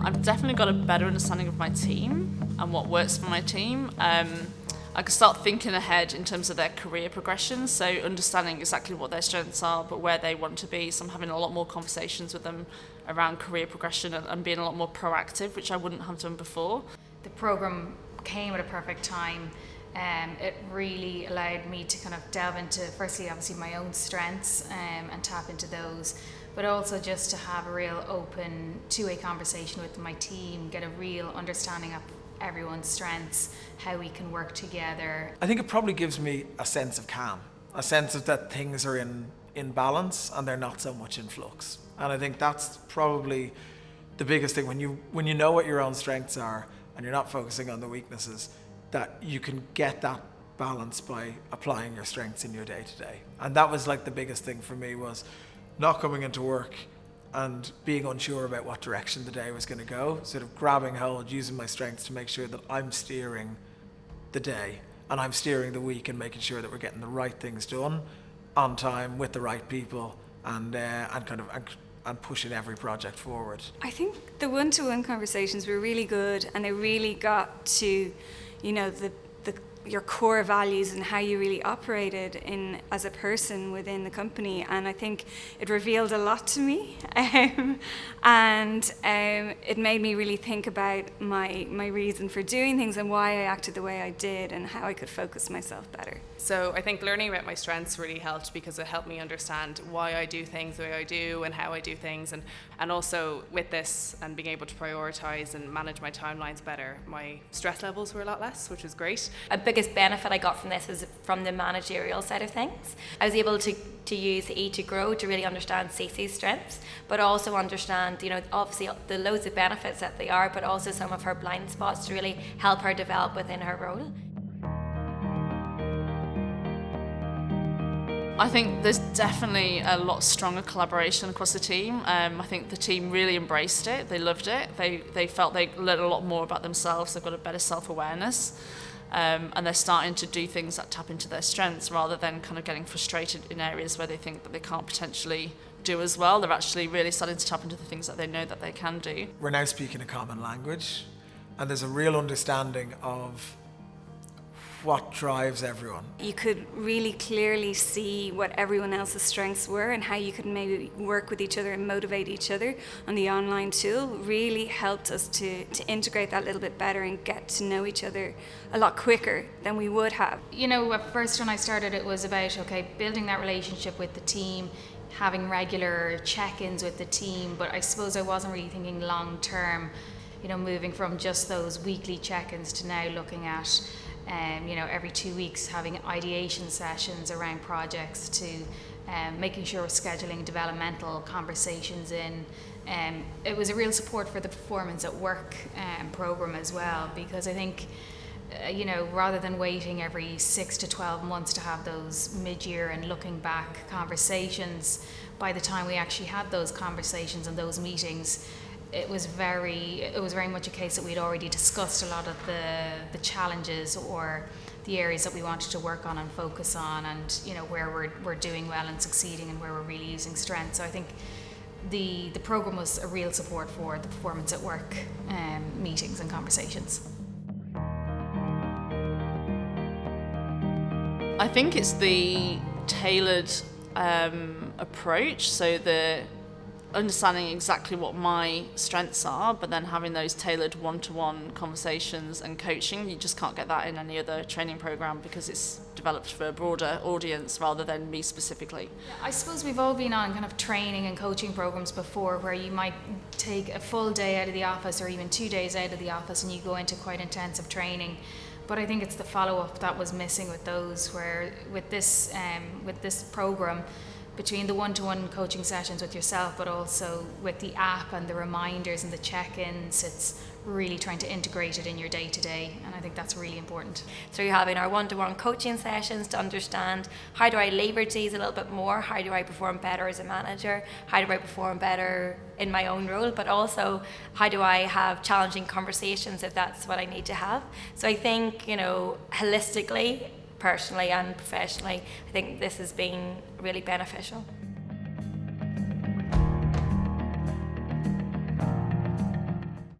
I've definitely got a better understanding of my team and what works for my team. I can start thinking ahead in terms of their career progression, so understanding exactly what their strengths are, but where they want to be. So I'm having a lot more conversations with them around career progression and being a lot more proactive, which I wouldn't have done before. The program came at a perfect time. It really allowed me to kind of delve into, firstly, obviously my own strengths and tap into those, but also just to have a real open two-way conversation with my team, get a real understanding of everyone's strengths, how we can work together. I think it probably gives me a sense of calm, a sense of that things are in balance and they're not so much in flux. And I think that's probably the biggest thing, when you know what your own strengths are and you're not focusing on the weaknesses, that you can get that balance by applying your strengths in your day-to-day. And that was like the biggest thing for me, was not coming into work and being unsure about what direction the day was going to go, sort of grabbing hold, using my strengths to make sure that I'm steering the day and I'm steering the week and making sure that we're getting the right things done on time with the right people and pushing every project forward. I think the one-to-one conversations were really good, and they really got to, your core values and how you really operated as a person within the company. And I think it revealed a lot to me, and it made me really think about my reason for doing things and why I acted the way I did and how I could focus myself better. So I think learning about my strengths really helped, because it helped me understand why I do things the way I do and how I do things, and also with this and being able to prioritize and manage my timelines better, my stress levels were a lot less, which was great. A biggest benefit I got from this was from the managerial side of things. I was able to use the E to Grow to really understand Cece's strengths, but also understand, obviously the loads of benefits that they are, but also some of her blind spots to really help her develop within her role. I think there's definitely a lot stronger collaboration across the team. I think the team really embraced it. They loved it. They felt they learned a lot more about themselves. They've got a better self-awareness. And they're starting to do things that tap into their strengths rather than kind of getting frustrated in areas where they think that they can't potentially do as well. They're actually really starting to tap into the things that they know that they can do. We're now speaking a common language, and there's a real understanding of what drives everyone. You could really clearly see what everyone else's strengths were and how you could maybe work with each other and motivate each other. On the online tool really helped us to integrate that a little bit better and get to know each other a lot quicker than we would have. At first when I started, it was about, building that relationship with the team, having regular check-ins with the team, but I suppose I wasn't really thinking long-term, moving from just those weekly check-ins to now looking at every 2 weeks having ideation sessions around projects, to making sure we're scheduling developmental conversations in. It was a real support for the Performance at Work program as well, because I think rather than waiting every 6 to 12 months to have those mid-year and looking back conversations, by the time we actually had those conversations and those meetings, it was very much a case that we'd already discussed a lot of the challenges or the areas that we wanted to work on and focus on, and where we're doing well and succeeding and where we're really using strength. So I think the program was a real support for the Performance at Work meetings and conversations. I think it's the tailored approach, so the understanding exactly what my strengths are, but then having those tailored one-to-one conversations and coaching. You just can't get that in any other training program, because it's developed for a broader audience rather than me specifically. I suppose we've all been on kind of training and coaching programs before, where you might take a full day out of the office or even 2 days out of the office and you go into quite intensive training. But I think it's the follow-up that was missing with those, where with this program, between the one-to-one coaching sessions with yourself, but also with the app and the reminders and the check-ins, it's really trying to integrate it in your day-to-day, and I think that's really important. So you're having our one-to-one coaching sessions to understand, how do I leverage these a little bit more? How do I perform better as a manager? How do I perform better in my own role? But also, how do I have challenging conversations if that's what I need to have? So I think, holistically, personally and professionally, I think this has been really beneficial.